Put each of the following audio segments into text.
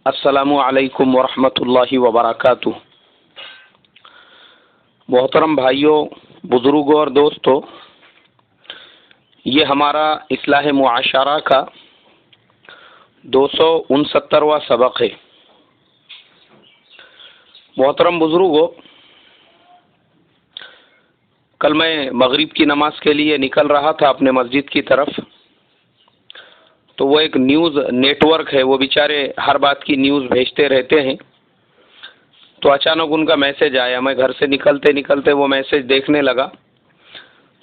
السلام علیکم ورحمۃ اللہ وبرکاتہ۔ محترم بھائیوں، بزرگوں اور دوستوں، یہ ہمارا اصلاح معاشرہ کا 269واں سبق ہے۔ محترم بزرگوں، کل میں مغرب کی نماز کے لیے نکل رہا تھا اپنے مسجد کی طرف، تو وہ ایک نیوز نیٹ ورک ہے، وہ بیچارے ہر بات کی نیوز بھیجتے رہتے ہیں، تو اچانک ان کا میسج آیا۔ میں گھر سے نکلتے نکلتے وہ میسج دیکھنے لگا،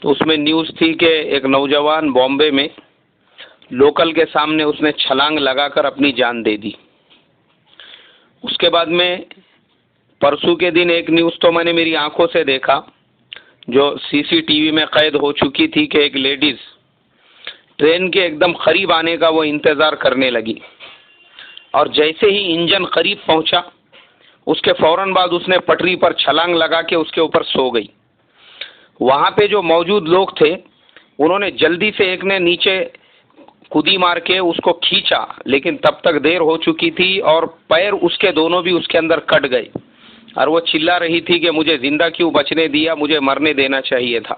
تو اس میں نیوز تھی کہ ایک نوجوان بامبے میں لوکل کے سامنے اس نے چھلانگ لگا کر اپنی جان دے دی۔ اس کے بعد میں پرسوں کے دن ایک نیوز تو میں نے میری آنکھوں سے دیکھا، جو سی سی ٹی وی میں قید ہو چکی تھی، کہ ایک لیڈیز ٹرین کے ایک دم قریب آنے کا وہ انتظار کرنے لگی، اور جیسے ہی انجن قریب پہنچا، اس کے فوراً بعد اس نے پٹری پر چھلانگ لگا کے اس کے اوپر سو گئی۔ وہاں پہ جو موجود لوگ تھے، انہوں نے جلدی سے ایک نے نیچے کودی مار کے اس کو کھینچا، لیکن تب تک دیر ہو چکی تھی اور پیر اس کے دونوں بھی اس کے اندر کٹ گئے، اور وہ چلا رہی تھی کہ مجھے زندہ کیوں بچنے دیا، مجھے مرنے دینا چاہیے تھا۔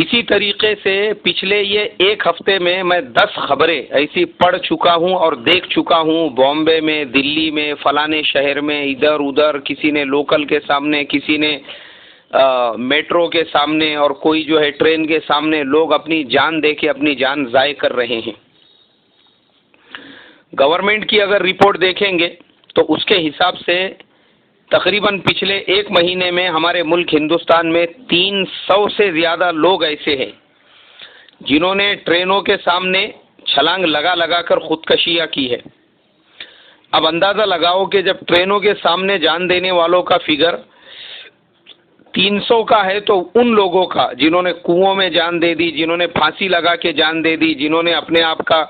اسی طریقے سے پچھلے یہ ایک ہفتے میں 10 خبریں ایسی پڑھ چکا ہوں اور دیکھ چکا ہوں، بامبے میں، دلی میں، فلانے شہر میں، ادھر ادھر، کسی نے لوکل کے سامنے، کسی نے میٹرو کے سامنے، اور کوئی جو ہے ٹرین کے سامنے، لوگ اپنی جان دے کے اپنی جان ضائع کر رہے ہیں۔ گورنمنٹ کی اگر رپورٹ دیکھیں گے تو اس کے حساب سے تقریباً پچھلے ایک مہینے میں ہمارے ملک ہندوستان میں 300 سے زیادہ لوگ ایسے ہیں جنہوں نے ٹرینوں کے سامنے چھلانگ لگا لگا کر خودکشیاں کی ہے۔ اب اندازہ لگاؤ کہ جب ٹرینوں کے سامنے جان دینے والوں کا فگر 300 کا ہے، تو ان لوگوں کا جنہوں نے کنووں میں جان دے دی، جنہوں نے پھانسی لگا کے جان دے دی، جنہوں نے اپنے آپ کا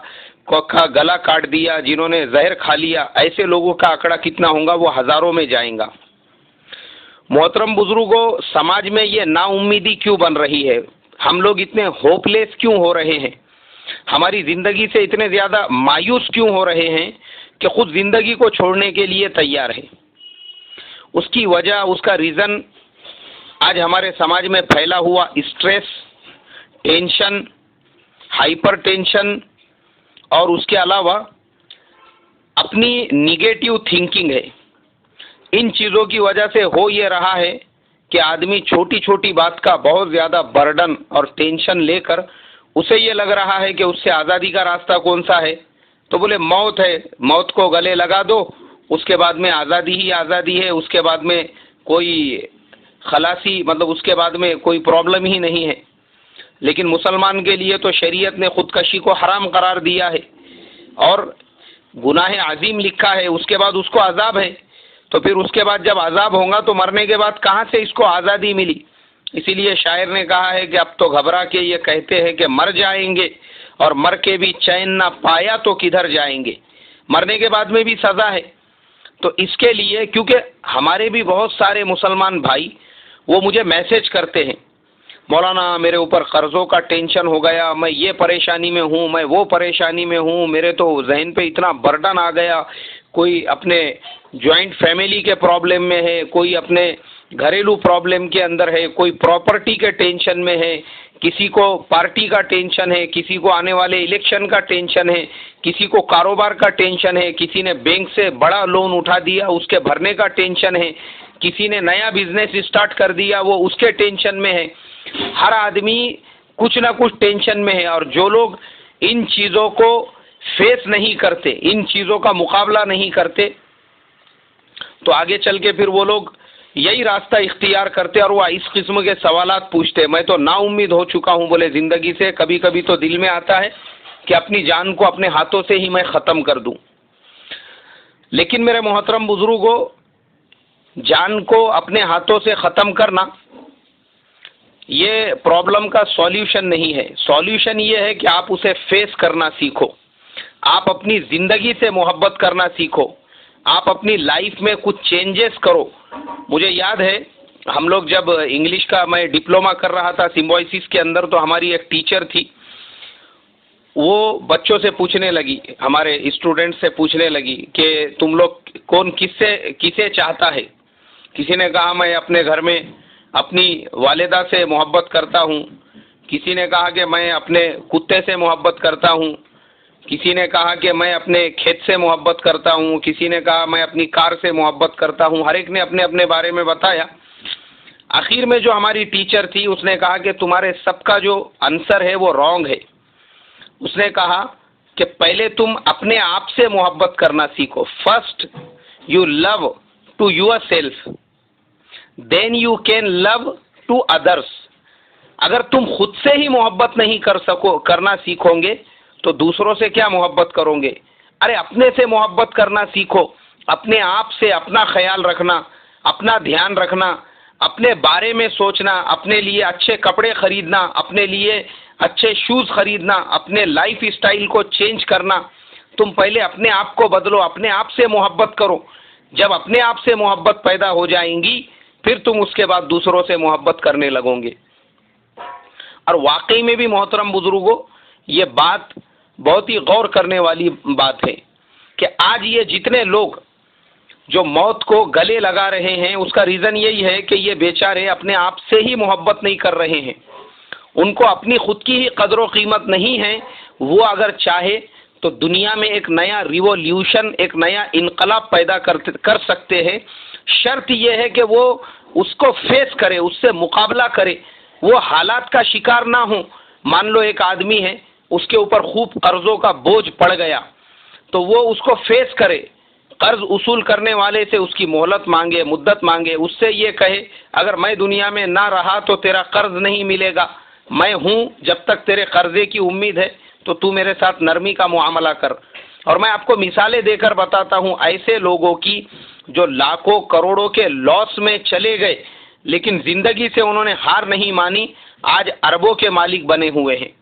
گلا کاٹ دیا، جنہوں نے زہر کھا لیا، ایسے لوگوں کا آنکڑا کتنا ہوگا؟ وہ ہزاروں میں جائیں گا۔ محترم بزرگوں، سماج میں یہ نا امیدی کیوں بن رہی ہے؟ ہم لوگ اتنے ہوپ لیس کیوں ہو رہے ہیں؟ ہماری زندگی سے اتنے زیادہ مایوس کیوں ہو رہے ہیں کہ خود زندگی کو چھوڑنے کے لیے تیار ہے؟ اس کی وجہ، اس کا ریزن آج ہمارے سماج میں پھیلا ہوا اسٹریس، ٹینشن، ہائپر ٹینشن، اور اس کے علاوہ اپنی نیگیٹو تھنکنگ ہے۔ ان چیزوں کی وجہ سے ہو یہ رہا ہے کہ آدمی چھوٹی چھوٹی بات کا بہت زیادہ برڈن اور ٹینشن لے کر اسے یہ لگ رہا ہے کہ اس سے آزادی کا راستہ کون سا ہے؟ تو بولے موت ہے، موت کو گلے لگا دو، اس کے بعد میں آزادی ہی آزادی ہے، اس کے بعد میں کوئی خلاصی، مطلب اس کے بعد میں کوئی پرابلم ہی نہیں ہے۔ لیکن مسلمان کے لیے تو شریعت نے خودکشی کو حرام قرار دیا ہے اور گناہ عظیم لکھا ہے، اس کے بعد اس کو عذاب ہے۔ تو پھر اس کے بعد جب عذاب ہوگا تو مرنے کے بعد کہاں سے اس کو آزادی ملی؟ اسی لیے شاعر نے کہا ہے کہ اب تو گھبرا کے یہ کہتے ہیں کہ مر جائیں گے، اور مر کے بھی چین نہ پایا تو کدھر جائیں گے۔ مرنے کے بعد میں بھی سزا ہے۔ تو اس کے لیے، کیونکہ ہمارے بھی بہت سارے مسلمان بھائی وہ مجھے میسج کرتے ہیں، مولانا میرے اوپر قرضوں کا ٹینشن ہو گیا، میں یہ پریشانی میں ہوں، میں وہ پریشانی میں ہوں، میرے تو ذہن پہ اتنا برڈن آ گیا، کوئی اپنے جوائنٹ فیملی کے پرابلم میں ہے، کوئی اپنے گھریلو پرابلم کے اندر ہے، کوئی پراپرٹی کے ٹینشن میں ہے، کسی کو پارٹی کا ٹینشن ہے، کسی کو آنے والے الیکشن کا ٹینشن ہے، کسی کو کاروبار کا ٹینشن ہے، کسی نے بینک سے بڑا لون اٹھا دیا اس کے بھرنے کا ٹینشن ہے، کسی نے نیا بزنس اسٹارٹ کر دیا وہ اس کے ٹینشن میں ہے۔ ہر آدمی کچھ نہ کچھ ٹینشن میں ہے، اور جو لوگ ان چیزوں کو فیس نہیں کرتے، ان چیزوں کا مقابلہ نہیں کرتے، تو آگے چل کے پھر وہ لوگ یہی راستہ اختیار کرتے اور وہ اس قسم کے سوالات پوچھتے۔ میں تو نا امید ہو چکا ہوں بولے زندگی سے، کبھی کبھی تو دل میں آتا ہے کہ اپنی جان کو اپنے ہاتھوں سے ہی میں ختم کر دوں۔ لیکن میرے محترم بزرگوں، جان کو اپنے ہاتھوں سے ختم کرنا یہ پرابلم کا سولیوشن نہیں ہے۔ سولیوشن یہ ہے کہ آپ اسے فیس کرنا سیکھو، آپ اپنی زندگی سے محبت کرنا سیکھو، آپ اپنی لائف میں کچھ چینجز کرو۔ مجھے یاد ہے ہم لوگ جب انگلش کا میں ڈپلوما کر رہا تھا سمبوائسس کے اندر، تو ہماری ایک ٹیچر تھی، وہ بچوں سے پوچھنے لگی، ہمارے اسٹوڈنٹ سے پوچھنے لگی کہ تم لوگ کون کسے چاہتا ہے؟ کسی نے کہا میں اپنے گھر میں اپنی والدہ سے محبت کرتا ہوں، کسی نے کہا کہ میں اپنے کتے سے محبت کرتا ہوں، کسی نے کہا کہ میں اپنے کھیت سے محبت کرتا ہوں، کسی نے کہا میں اپنی کار سے محبت کرتا ہوں، ہر ایک نے اپنے اپنے بارے میں بتایا۔ آخر میں جو ہماری ٹیچر تھی اس نے کہا کہ تمہارے سب کا جو آنسر ہے وہ رانگ ہے۔ اس نے کہا کہ پہلے تم اپنے آپ سے محبت کرنا سیکھو، first you love to yourself then you can love to others. اگر تم خود سے ہی محبت نہیں کرنا سیکھو گے تو دوسروں سے کیا محبت کرو گے؟ ارے اپنے سے محبت کرنا سیکھو، اپنے آپ سے اپنا خیال رکھنا، اپنا دھیان رکھنا، اپنے بارے میں سوچنا، اپنے لیے اچھے کپڑے خریدنا، اپنے لیے اچھے شوز خریدنا، اپنے لائف اسٹائل کو چینج کرنا۔ تم پہلے اپنے آپ کو بدلو، اپنے آپ سے محبت کرو۔ جب اپنے آپ سے محبت پیدا ہو جائیں گی پھر تم اس کے بعد دوسروں سے محبت کرنے لگو گے۔ اور واقعی میں بھی محترم بزرگوں، یہ بات بہت ہی غور کرنے والی بات ہے کہ آج یہ جتنے لوگ جو موت کو گلے لگا رہے ہیں اس کا ریزن یہی ہے کہ یہ بیچارے اپنے آپ سے ہی محبت نہیں کر رہے ہیں، ان کو اپنی خود کی ہی قدر و قیمت نہیں ہے۔ وہ اگر چاہے تو دنیا میں ایک نیا ریولیوشن، ایک نیا انقلاب پیدا کر سکتے ہیں۔ شرط یہ ہے کہ وہ اس کو فیس کرے، اس سے مقابلہ کرے، وہ حالات کا شکار نہ ہوں۔ مان لو ایک آدمی ہے، اس کے اوپر خوب قرضوں کا بوجھ پڑ گیا تو وہ اس کو فیس کرے، قرض اصول کرنے والے سے اس کی مہلت مانگے، مدت مانگے، اس سے یہ کہے اگر میں دنیا میں نہ رہا تو تیرا قرض نہیں ملے گا، میں ہوں جب تک تیرے قرضے کی امید ہے تو تو میرے ساتھ نرمی کا معاملہ کر۔ اور میں آپ کو مثالیں دے کر بتاتا ہوں ایسے لوگوں کی جو لاکھوں کروڑوں کے لاس میں چلے گئے لیکن زندگی سے انہوں نے ہار نہیں مانی، آج اربوں کے مالک بنے ہوئے ہیں۔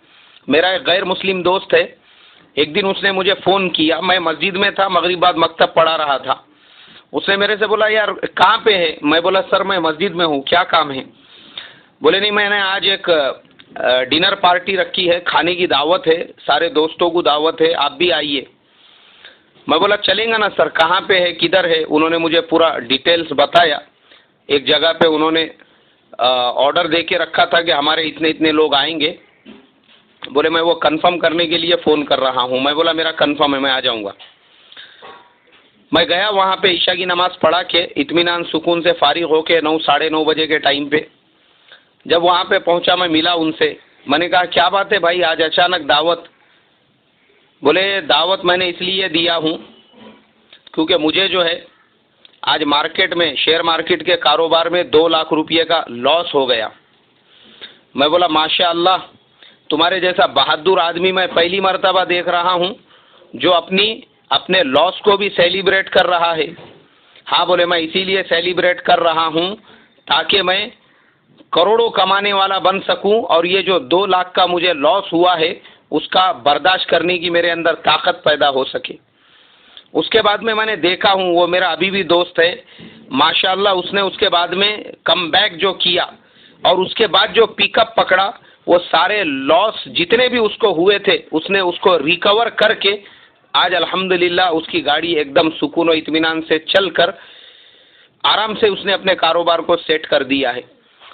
میرا ایک غیر مسلم دوست ہے، ایک دن اس نے مجھے فون کیا، میں مسجد میں تھا، مغرب بعد مکتب پڑھا رہا تھا۔ اس نے میرے سے بولا یار کہاں پہ ہے؟ میں بولا سر میں مسجد میں ہوں، کیا کام ہے؟ بولے نہیں میں نے آج ایک ڈنر پارٹی رکھی ہے، کھانے کی دعوت ہے، سارے دوستوں کو دعوت ہے، آپ بھی آئیے۔ میں بولا چلیں گا نا سر، کہاں پہ ہے، کدھر ہے؟ انہوں نے مجھے پورا ڈیٹیلز بتایا۔ ایک جگہ پہ انہوں نے آرڈر دے کے رکھا تھا کہ ہمارے اتنے اتنے لوگ آئیں گے۔ بولے میں وہ کنفرم کرنے کے لیے فون کر رہا ہوں۔ میں بولا میرا کنفرم ہے، میں آ جاؤں گا۔ میں گیا وہاں پہ، عشاء کی نماز پڑھا کے اطمینان سکون سے فارغ ہو کے 9 ساڑھے 9 بجے کے ٹائم پہ جب وہاں پہ پہنچا میں ملا ان سے، میں نے کہا کیا بات ہے بھائی آج اچانک دعوت؟ بولے دعوت میں نے اس لیے دیا ہوں کیونکہ مجھے جو ہے آج مارکیٹ میں، شیئر مارکیٹ کے کاروبار میں 2 لاکھ روپے کا لاس ہو گیا۔ میں بولا ماشاء اللہ، تمہارے جیسا بہادر آدمی میں پہلی مرتبہ دیکھ رہا ہوں جو اپنے لاس کو بھی سیلیبریٹ کر رہا ہے۔ ہاں بولے میں اسی لیے سیلیبریٹ کر رہا ہوں تاکہ میں کروڑوں کمانے والا بن سکوں، اور یہ جو 2 لاکھ کا مجھے لاس ہوا ہے اس کا برداشت کرنے کی میرے اندر طاقت پیدا ہو سکے۔ اس کے بعد میں نے دیکھا ہوں، وہ میرا ابھی بھی دوست ہے، ماشاءاللہ اس نے اس کے بعد میں کم بیک جو کیا اور اس کے بعد جو پک اپ پکڑا، وہ سارے لاس جتنے بھی اس کو ہوئے تھے اس نے اس کو ریکور کر کے آج الحمدللہ اس کی گاڑی ایک دم سکون و اطمینان سے چل کر آرام سے اس نے اپنے کاروبار کو سیٹ کر دیا ہے۔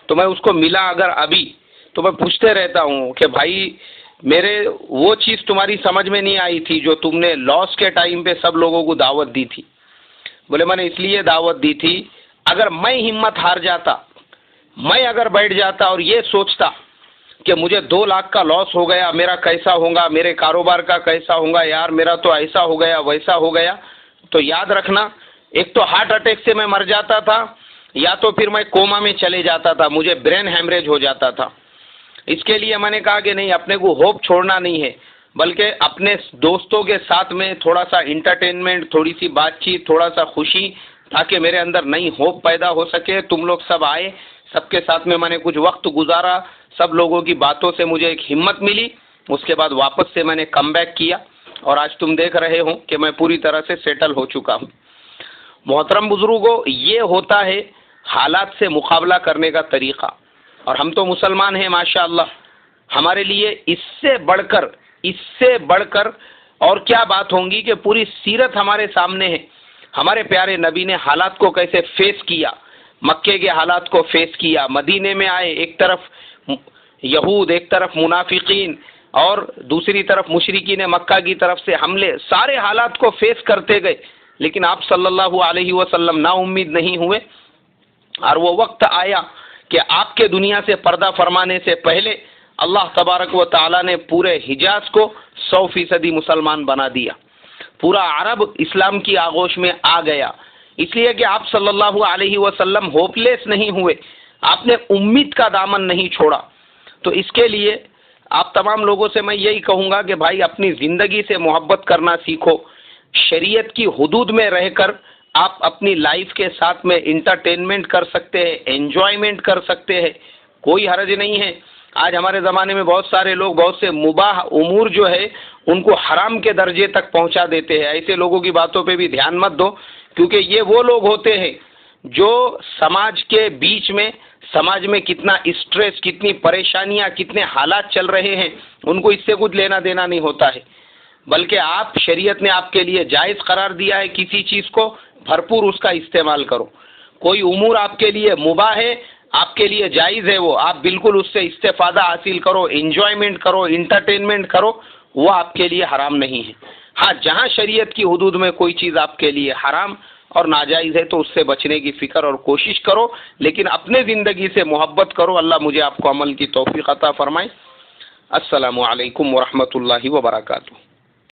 تو میں اس کو ملا اگر ابھی تو میں پوچھتے رہتا ہوں کہ بھائی میرے وہ چیز تمہاری سمجھ میں نہیں آئی تھی جو تم نے لاس کے ٹائم پہ سب لوگوں کو دعوت دی تھی۔ بولے میں نے اس لیے دعوت دی تھی، اگر میں ہمت ہار جاتا، میں اگر بیٹھ جاتا اور یہ سوچتا کہ مجھے 2 لاکھ کا لاس ہو گیا، میرا کیسا ہوگا، میرے کاروبار کا کیسا ہوگا، یار میرا تو ایسا ہو گیا ویسا ہو گیا، تو یاد رکھنا ایک تو ہارٹ اٹیک سے میں مر جاتا تھا یا تو پھر میں کوما میں چلے جاتا تھا، مجھے برین ہیمریج ہو جاتا تھا۔ اس کے لیے میں نے کہا کہ نہیں، اپنے کو ہوپ چھوڑنا نہیں ہے، بلکہ اپنے دوستوں کے ساتھ میں تھوڑا سا انٹرٹینمنٹ، تھوڑی سی بات چیت، تھوڑا سا خوشی، تاکہ میرے اندر نئی ہوپ پیدا ہو سکے۔ تم لوگ سب آئے، سب کے ساتھ میں نے کچھ وقت گزارا، سب لوگوں کی باتوں سے مجھے ایک ہمت ملی۔ اس کے بعد واپس سے میں نے کم بیک کیا اور آج تم دیکھ رہے ہو کہ میں پوری طرح سے سیٹل ہو چکا ہوں۔ محترم بزرگوں، یہ ہوتا ہے حالات سے مقابلہ کرنے کا طریقہ، اور ہم تو مسلمان ہیں ماشاءاللہ، ہمارے لیے اس سے بڑھ کر اس سے بڑھ کر اور کیا بات ہوں گی کہ پوری سیرت ہمارے سامنے ہے. ہمارے پیارے نبی نے حالات کو کیسے فیس کیا، مکے کے حالات کو فیس کیا، مدینے میں آئے، ایک طرف یہود، ایک طرف منافقین اور دوسری طرف مشرکین مکہ کی طرف سے حملے، سارے حالات کو فیس کرتے گئے، لیکن آپ صلی اللہ علیہ وسلم نا امید نہیں ہوئے. اور وہ وقت آیا کہ آپ کے دنیا سے پردہ فرمانے سے پہلے اللہ تبارک و تعالی نے پورے حجاز کو 100% مسلمان بنا دیا. پورا عرب اسلام کی آغوش میں آ گیا، اس لیے کہ آپ صلی اللہ علیہ وسلم ہوپ لیس نہیں ہوئے، آپ نے امید کا دامن نہیں چھوڑا. تو اس کے لیے آپ تمام لوگوں سے میں یہی کہوں گا کہ بھائی اپنی زندگی سے محبت کرنا سیکھو. شریعت کی حدود میں رہ کر آپ اپنی لائف کے ساتھ میں انٹرٹینمنٹ کر سکتے ہیں، انجوائمنٹ کر سکتے ہیں، کوئی حرج نہیں ہے. آج ہمارے زمانے میں بہت سارے لوگ بہت سے مباح امور جو ہے ان کو حرام کے درجے تک پہنچا دیتے ہیں. ایسے لوگوں کی باتوں پہ بھی دھیان مت دو، کیونکہ یہ وہ لوگ ہوتے ہیں جو سماج کے بیچ میں، سماج میں کتنا اسٹریس، کتنی پریشانیاں، کتنے حالات چل رہے ہیں، ان کو اس سے کچھ لینا دینا نہیں ہوتا ہے. بلکہ آپ، شریعت نے آپ کے لیے جائز قرار دیا ہے کسی چیز کو، بھرپور اس کا استعمال کرو. کوئی امور آپ کے لیے مباح ہے، آپ کے لیے جائز ہے، وہ آپ بالکل اس سے استفادہ حاصل کرو، انجوائمنٹ کرو، انٹرٹینمنٹ کرو، وہ آپ کے لیے حرام نہیں ہے. ہاں، جہاں شریعت کی حدود میں کوئی چیز آپ کے لیے حرام اور ناجائز ہے تو اس سے بچنے کی فکر اور کوشش کرو، لیکن اپنے زندگی سے محبت کرو. اللہ مجھے آپ کو عمل کی توفیق عطا فرمائے. السلام علیکم ورحمۃ اللہ وبرکاتہ.